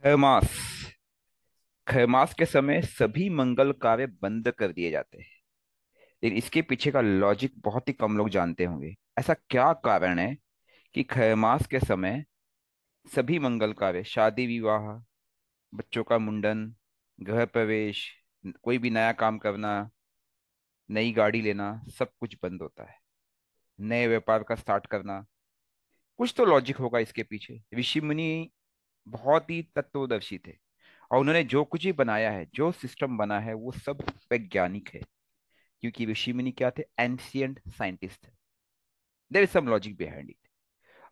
खमास। खमास के समय सभी मंगल कार्य बंद कर दिए जाते हैं। लेकिन इसके पीछे का लॉजिक बहुत ही कम लोग जानते होंगे। ऐसा क्या कारण है कि खमास के समय सभी मंगल कार्य, शादी विवाह, बच्चों का मुंडन, गृह प्रवेश, कोई भी नया काम करना, नई गाड़ी लेना, सब कुछ बंद होता है। नए व्यापार का स्टार्ट करना, कुछ तो लॉजिक होगा इसके पीछे। ऋषि मुनि बहुत ही तत्वदर्शी थे, और उन्होंने जो कुछ भी बनाया है, जो सिस्टम बना है, वो सब वैज्ञानिक है। क्योंकि ऋषि मुनि क्या थे? एंशियंट साइंटिस्ट थे। There is some logic behind it.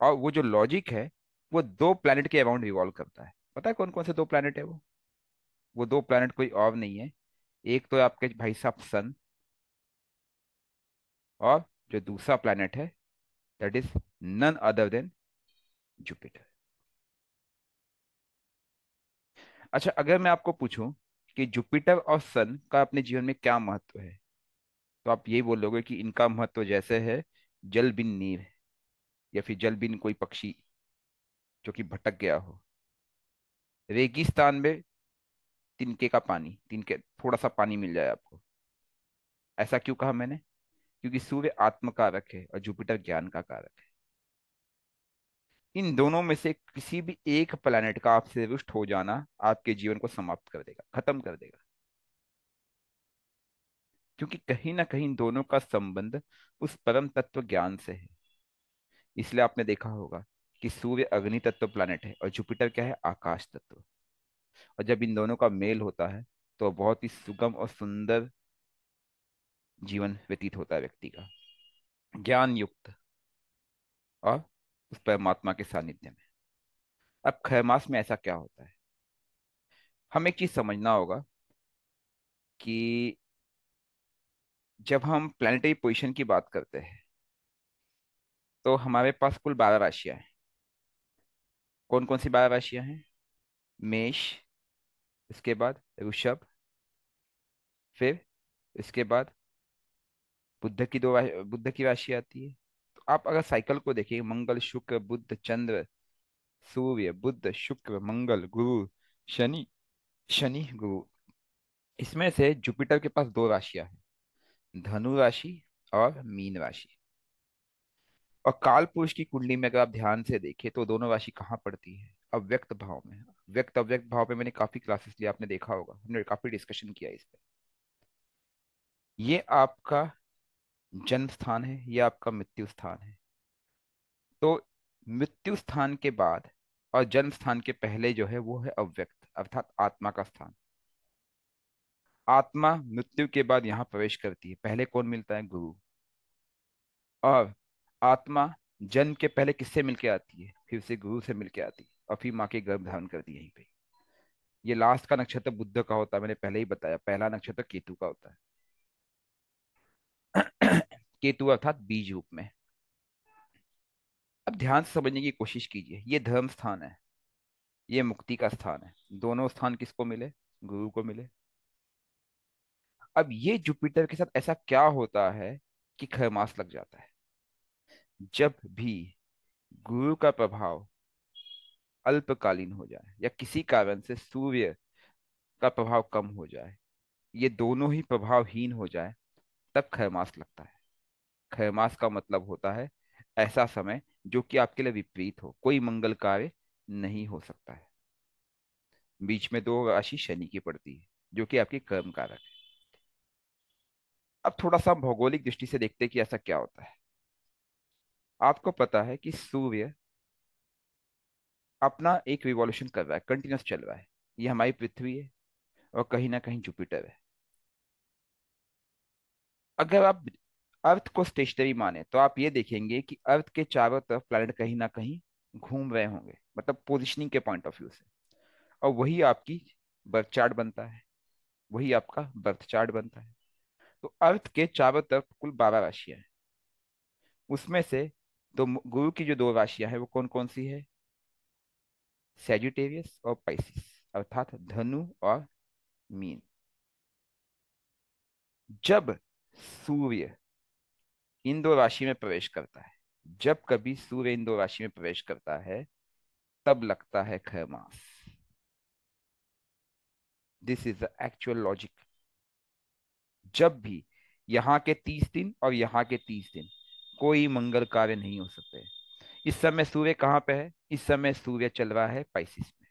और वो जो लॉजिक है, वो दो प्लैनेट के अराउंड रिवॉल्व करता है। पता है कौन कौन से दो प्लैनेट है वो दो प्लैनेट कोई और नहीं है। एक तो है आपके भाई साहब सन, और जो दूसरा प्लैनेट है, that is none other than Jupiter. अच्छा, अगर मैं आपको पूछूं कि जुपिटर और सन का अपने जीवन में क्या महत्व है, तो आप यही बोलोगे कि इनका महत्व जैसे है जल बिन नीर, या फिर जल बिन कोई पक्षी जो कि भटक गया हो। रेगिस्तान में तिनके का पानी, तिनके थोड़ा सा पानी मिल जाए आपको। ऐसा क्यों कहा मैंने? क्योंकि सूर्य आत्म कारक है और जुपिटर ज्ञान का कारक है। इन दोनों में से किसी भी एक प्लैनेट का आपसे रुष्ट हो जाना आपके जीवन को समाप्त कर देगा, खत्म कर देगा। क्योंकि कहीं ना कहीं दोनों का संबंध उस परम तत्व ज्ञान से है। इसलिए आपने देखा होगा कि सूर्य अग्नि तत्व प्लैनेट है और जुपिटर क्या है? आकाश तत्व। और जब इन दोनों का मेल होता है, तो बहुत ही सुगम और सुंदर जीवन व्यतीत होता है व्यक्ति का, ज्ञान युक्त, और उस परमात्मा के सानिध्य में। अब खैमास में ऐसा क्या होता है? हमें एक चीज समझना होगा कि जब हम प्लानिटरी पोजीशन की बात करते हैं, तो हमारे पास कुल 12 राशियां हैं। कौन कौन सी 12 राशियां हैं? मेष, इसके बाद वृषभ, फिर इसके बाद बुद्ध की राशि आती है। तो आप अगर साइकिल को देखिए, मंगल शुक्र बुध चंद्र, सूर्य बुध शुक्र मंगल गुरु, शनि, शनि गुरु। इसमें से जुपिटर के पास दो राशियां हैं, धनु राशि और मीन राशि। और काल पुरुष की कुंडली में अगर आप ध्यान से देखें, तो दोनों राशि कहाँ पड़ती है? अव्यक्त भाव में। व्यक्त अव्यक्त भाव पे मैंने काफी क्लासेस लिया, आपने देखा होगा, हमने काफी डिस्कशन किया इस पे। ये आपका जन्म स्थान है, ये आपका मृत्यु स्थान है। तो मृत्यु स्थान के बाद और जन्म स्थान के पहले जो है, वो है अव्यक्त, अर्थात आत्मा का स्थान। आत्मा मृत्यु के बाद यहाँ प्रवेश करती है। पहले कौन मिलता है? गुरु। और आत्मा जन्म के पहले किससे मिलके आती है? फिर से गुरु से मिलके आती है, और फिर माँ के गर्भ धारण करती है यहीं पे। ये लास्ट का नक्षत्र बुध का होता है, मैंने पहले ही बताया। पहला नक्षत्र केतु का होता है। केतु अर्थात बीज रूप में। अब ध्यान से समझने की कोशिश कीजिए, ये धर्म स्थान है, ये मुक्ति का स्थान है। दोनों स्थान किसको मिले? गुरु को मिले। अब ये जुपिटर के साथ ऐसा क्या होता है कि खरमास लग जाता है? जब भी गुरु का प्रभाव अल्पकालीन हो जाए, या किसी कारण से सूर्य का प्रभाव कम हो जाए, ये दोनों ही प्रभावहीन हो जाए, तब खरमास लगता है। खरमास का मतलब होता है ऐसा समय जो कि आपके लिए विपरीत हो, कोई मंगल कार्य नहीं हो सकता है। बीच में दो राशि शनि की पड़ती है, जो कि आपकी कर्म कारक है। अब थोड़ा सा भौगोलिक दृष्टि से देखते हैं कि ऐसा क्या होता है। आपको पता है कि सूर्य अपना एक रिवॉल्यूशन कर रहा है, कंटिन्यूस चल रहा है। ये हमारी पृथ्वी है, और कहीं ना कहीं जुपिटर है। अगर आप अर्थ को स्टेशनरी माने, तो आप ये देखेंगे कि अर्थ के चारों तरफ प्लैनेट कहीं ना कहीं घूम रहे होंगे, मतलब पोजिशनिंग के पॉइंट ऑफ व्यू से। और वही आपकी बर्थ चार्ट बनता है, वही आपका बर्थ चार्ट बनता है। तो अर्थ के चारों तरफ कुल 12 राशियां हैं। उसमें से तो गुरु की जो दो राशियां हैं, वो कौन कौन सी है? सैजिटेरियस और पाइसिस, अर्थात धनु और मीन। जब सूर्य इन दो राशि में प्रवेश करता है, जब कभी सूर्य इन दो राशि में प्रवेश करता है, तब लगता है Kharmas. This is the actual logic. जब भी यहाँ के 30 दिन और यहाँ के 30 दिन कोई मंगल कार्य नहीं हो सकते। इस समय सूर्य कहाँ पे है? इस समय सूर्य चल रहा है पाइसिस में।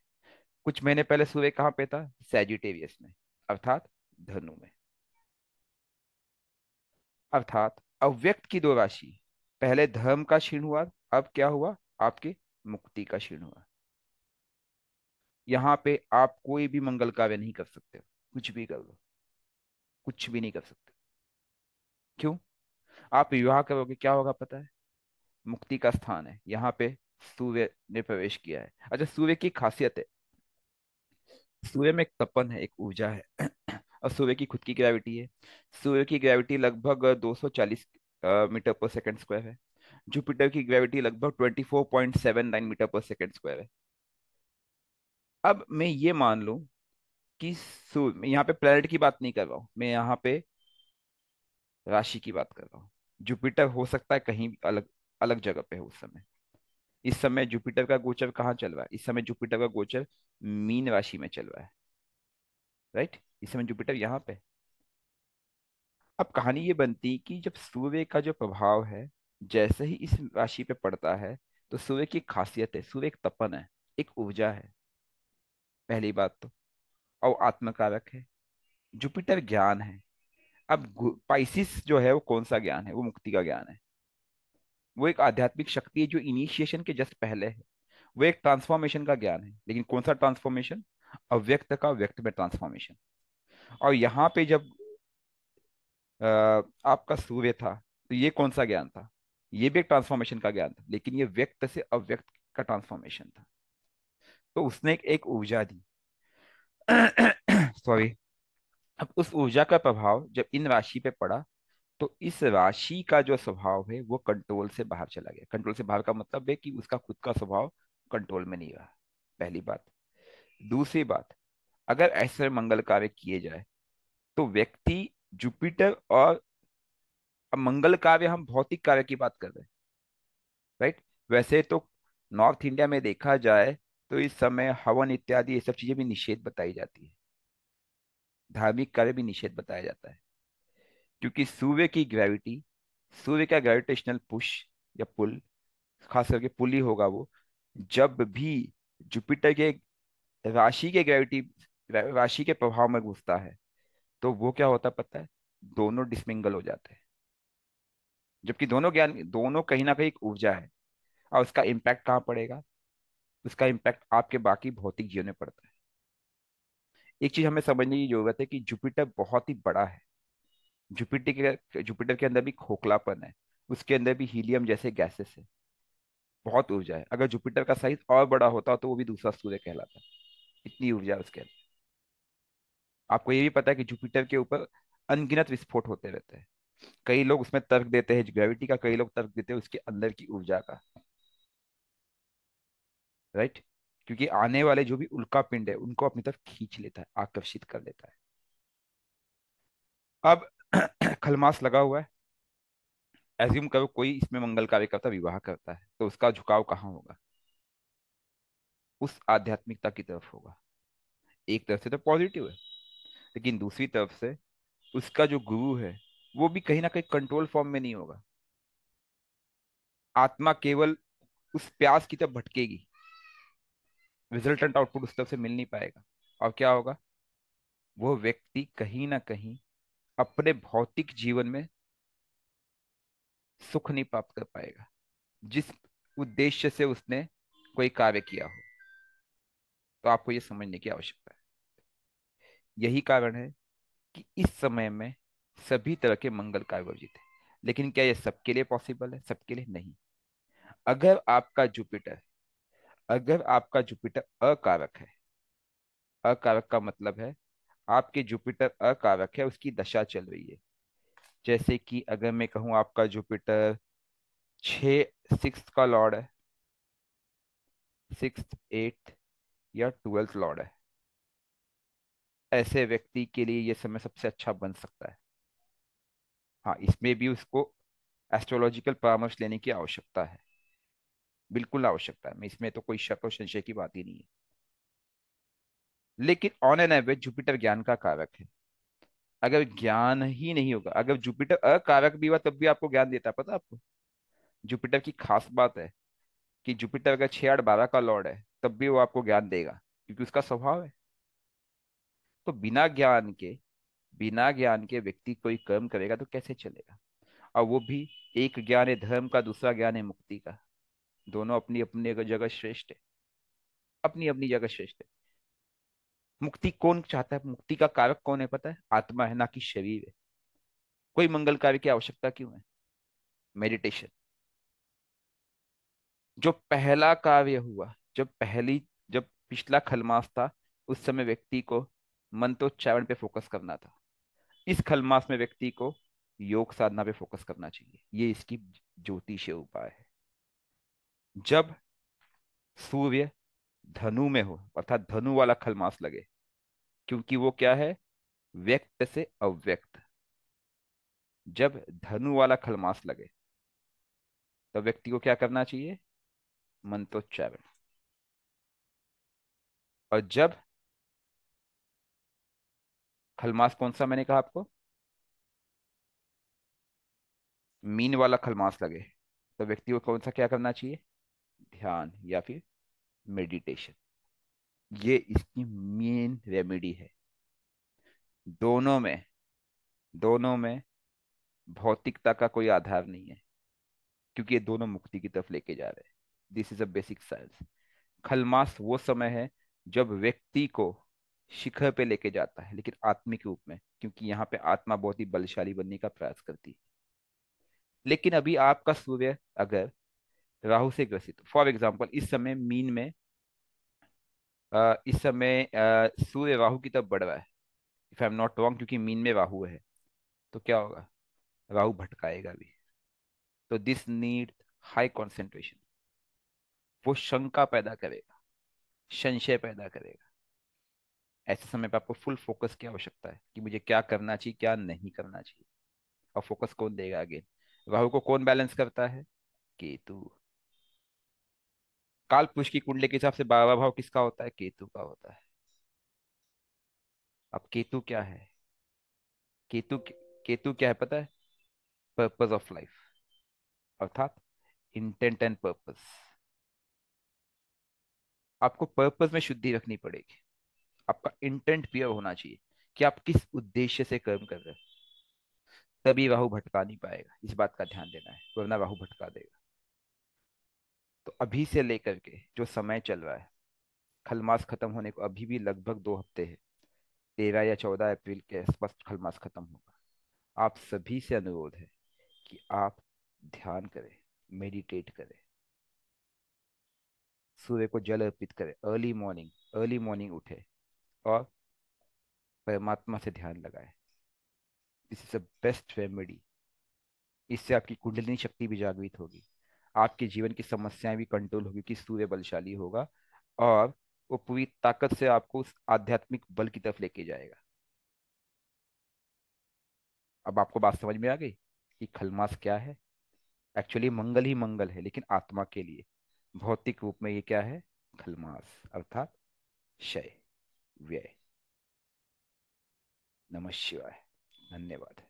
कुछ महीने पहले सूर्य कहाँ पे था? सैजिटेरियस में, अर्थात धनु में। अर्थात अव्यक्त की दो राशि, पहले धर्म का क्षीण हुआ, अब क्या हुआ? आपके मुक्ति का क्षीण हुआ। यहाँ पे आप कोई भी मंगल कार्य नहीं कर सकते हो। कुछ भी कर लो, कुछ भी नहीं कर सकते। क्यों? आप विवाह करोगे, क्या होगा पता है? मुक्ति का स्थान है यहाँ पे, सूर्य ने प्रवेश किया है। अच्छा, सूर्य की खासियत है, सूर्य में एक तपन है, एक ऊर्जा है और सूर्य की खुद की ग्रेविटी है। सूर्य की ग्रेविटी लगभग 240 मीटर पर सेकंड स्क्वायर है। जुपिटर की ग्रेविटी लगभग 24.79 मीटर पर सेकंड स्क्वायर है। अब मैं ये मान लूं कि सूर्य, मैं यहाँ पे प्लेनेट की बात नहीं कर रहा हूँ, मैं यहाँ पे राशि की बात कर रहा हूँ। जुपिटर हो सकता है कहीं भी अलग अलग जगह पे हो उस समय। इस समय जुपिटर का गोचर कहाँ चल रहा है? इस समय जुपिटर का गोचर मीन राशि में चल रहा है। राइट, इस समय जुपिटर यहाँ पे। अब कहानी ये बनती कि जब सूर्य का जो प्रभाव है जैसे ही इस राशि पे पड़ता है, तो सूर्य की एक खासियत है, सूर्य एक तपन है, एक ऊर्जा है, पहली बात तो। और आत्मकारक है। जुपिटर ज्ञान है। अब पाइसिस जो है वो कौन सा ज्ञान है? वो मुक्ति का ज्ञान है। वो एक आध्यात्मिक शक्ति है जो इनिशिएशन के जस्ट पहले है। वो एक ट्रांसफॉर्मेशन का ज्ञान है, लेकिन कौन सा ट्रांसफॉर्मेशन? अव्यक्त का व्यक्त में ट्रांसफॉर्मेशन। और यहाँ पे जब अ, आपका सूर्य था, तो ये कौन सा ज्ञान था? ये भी एक ट्रांसफॉर्मेशन का ज्ञान था, लेकिन ये व्यक्त से अव्यक्त का ट्रांसफॉर्मेशन था। तो उसने एक ऊर्जा दी सॉरी। अब उस ऊर्जा का प्रभाव जब इन राशि पे पड़ा, तो इस राशि का जो स्वभाव है वो कंट्रोल से बाहर चला गया। कंट्रोल से बाहर का मतलब है कि उसका खुद का स्वभाव कंट्रोल में नहीं रहा, पहली बात। दूसरी बात, अगर ऐसे मंगल कार्य किए जाए तो व्यक्ति, जुपिटर और, अब मंगल कार्य हम भौतिक कार्य की बात कर रहे हैं, राइट? वैसे तो नॉर्थ इंडिया में देखा जाए तो इस समय हवन इत्यादि ये सब चीजें भी निषेध बताई जाती है। धार्मिक कार्य भी निषेध बताया जाता है, क्योंकि सूर्य की ग्रेविटी, सूर्य का ग्रेविटेशनल पुश या पुल, खास करके पुल ही होगा वो, जब भी जुपिटर के राशि के ग्रेविटी, राशि के प्रभाव में घुसता है, तो वो क्या होता है पता है? दोनों डिसमिंगल हो जाते हैं। जबकि दोनों ज्ञान, दोनों कहीं ना कहीं एक ऊर्जा है। और उसका इम्पैक्ट कहाँ पड़ेगा? उसका इम्पैक्ट आपके बाकी भौतिक जीवन में पड़ता है। एक चीज हमें समझने की जरूरत है कि जुपिटर बहुत ही बड़ा है। जुपिटर के अंदर भी खोखलापन है, उसके अंदर भी हीलियम जैसे गैसेस है, बहुत ऊर्जा है। अगर जुपिटर का साइज और बड़ा होता तो वो भी दूसरा सूर्य कहलाता। इतनी ऊर्जा है उसके अंदर। आपको ये भी पता है कि जुपिटर के ऊपर अनगिनत विस्फोट होते रहते हैं। कई लोग उसमें तर्क देते हैं ग्रेविटी का, कई लोग तर्क देते हैं उसके अंदर की ऊर्जा का। राइट, क्योंकि आने वाले जो भी उल्का पिंड है उनको अपनी तरफ खींच लेता है, आकर्षित कर लेता है। अब खलमास लगा हुआ है। एज्यूम करो कोई इसमें मंगल कार्य करता, विवाह करता है, तो उसका झुकाव कहाँ होगा? उस आध्यात्मिकता की तरफ होगा। एक तरफ से तो पॉजिटिव है, लेकिन दूसरी तरफ से उसका जो गुरु है वो भी कहीं ना कहीं कंट्रोल फॉर्म में नहीं होगा। आत्मा केवल उस प्यास की तरफ भटकेगी, रिजल्टेंट आउटपुट उस तरफ से मिल नहीं पाएगा। और क्या होगा? वो व्यक्ति कहीं ना कहीं अपने भौतिक जीवन में सुख नहीं प्राप्त कर पाएगा, जिस उद्देश्य से उसने कोई कार्य किया हो। तो आपको ये समझने की आवश्यकता है। यही कारण है कि इस समय में सभी तरह के मंगल कार्य वर्जित है। लेकिन क्या ये सबके लिए पॉसिबल है? सबके लिए नहीं। अगर आपका जुपिटर, अगर आपका जुपिटर अकारक है, अकारक का मतलब है आपके जुपिटर अकारक है, उसकी दशा चल रही है। जैसे कि अगर मैं कहूँ आपका जुपिटर 6 का लॉर्ड है, 6, 8 या 12th लॉर्ड है, ऐसे व्यक्ति के लिए ये समय सबसे अच्छा बन सकता है। हाँ, इसमें भी उसको एस्ट्रोलॉजिकल परामर्श लेने की आवश्यकता है, बिल्कुल आवश्यकता है। मैं इसमें तो कोई शक और संशय की बात ही नहीं है। लेकिन ऑन एन एवरेज जुपिटर ज्ञान का कारक है। अगर ज्ञान ही नहीं होगा, अगर जुपिटर अकारक भी हुआ तब भी आपको ज्ञान देता है, पता है आपको? जुपिटर की खास बात है कि जुपिटर अगर 6 8 12 का लॉर्ड है तब भी वो आपको ज्ञान देगा, क्योंकि उसका स्वभाव है। तो बिना ज्ञान के व्यक्ति कोई कर्म करेगा तो कैसे चलेगा? और वो भी, एक ज्ञान है धर्म का, दूसरा ज्ञान है मुक्ति का। दोनों अपनी अपनी जगह श्रेष्ठ है, अपनी अपनी जगह श्रेष्ठ है। मुक्ति कौन चाहता है? मुक्ति का कारक कौन है पता है? आत्मा है, ना कि शरीर है। कोई मंगल कार्य की आवश्यकता क्यों है? मेडिटेशन। जो पहला काव्य हुआ, जब पिछला खलमास था, उस समय व्यक्ति को मंत्रोच्चारण पे फोकस करना था। इस खलमास में व्यक्ति को योग साधना पे फोकस करना चाहिए। ये इसकी ज्योतिषीय उपाय है। जब सूर्य धनु में हो, अर्थात धनु वाला खलमास लगे, क्योंकि वो क्या है? व्यक्त से अव्यक्त। जब धनु वाला खलमास लगे तो व्यक्ति को क्या करना चाहिए? मंत्रोच्चारण। और जब खलमास, कौन सा मैंने कहा आपको? मीन वाला खलमास लगे तो व्यक्ति को कौन सा क्या करना चाहिए? ध्यान या फिर मेडिटेशन। ये इसकी मेन रेमेडी है। दोनों में दोनों में भौतिकता का कोई आधार नहीं है, क्योंकि ये दोनों मुक्ति की तरफ लेके जा रहे हैं। This is a basic science. Kharmas वो समय है जब व्यक्ति को शिखर पे लेके जाता है, लेकिन आत्मिक रूप में, क्योंकि यहाँ पे आत्मा बहुत ही बलशाली बनने का प्रयास करती है। लेकिन अभी आपका सूर्य अगर राहु से ग्रसित, फॉर एग्जाम्पल इस समय मीन में, इस समय सूर्य राहु की तरफ बढ़ रहा है, if I am not wrong, क्योंकि मीन में राहु है। तो क्या होगा? राहु भटकाएगा भी। तो दिस नीड हाई कंसंट्रेशन। वो शंका पैदा करेगा, संशय पैदा करेगा। ऐसे समय पे आपको फुल फोकस की आवश्यकता है कि मुझे क्या करना चाहिए, क्या नहीं करना चाहिए। और फोकस कौन देगा? अगेन, राहु को कौन बैलेंस करता है? केतु। काल पुरुष की कुंडली के हिसाब से 12वां भाव किसका होता है? केतु का होता है। अब केतु क्या है? केतु केतु क्या है पता है? पर्पस ऑफ लाइफ, अर्थात इंटेंट एंड पर्पस। आपको पर्पस में शुद्धि रखनी पड़ेगी। आपका इंटेंट प्योर होना चाहिए कि आप किस उद्देश्य से कर्म कर रहे हैं। तभी राहु भटका नहीं पाएगा, इस बात का ध्यान देना है, वरना राहु भटका देगा। तो अभी से लेकर के जो समय चल रहा है, खलमास खत्म होने को अभी भी लगभग 2 हफ्ते हैं। 13 या 14 अप्रैल के आसपास खलमास खत्म होगा। आप सभी से अनुरोध है कि आप ध्यान करें, मेडिटेट करें, सूर्य को जल अर्पित करें, अर्ली मॉर्निंग उठे और परमात्मा से ध्यान लगाए। This is the best remedy. इससे आपकी कुंडलिनी शक्ति भी जागृत होगी, आपके जीवन की समस्याएं भी कंट्रोल होगी, कि सूर्य बलशाली होगा और वो पूरी ताकत से आपको उस आध्यात्मिक बल की तरफ लेके जाएगा। अब आपको बात समझ में आ गई कि खलमास क्या है? एक्चुअली मंगल ही मंगल है, लेकिन आत्मा के लिए। भौतिक रूप में ये क्या है? खलमास, अर्थात क्षय, व्यय। नमः शिवाय। धन्यवाद।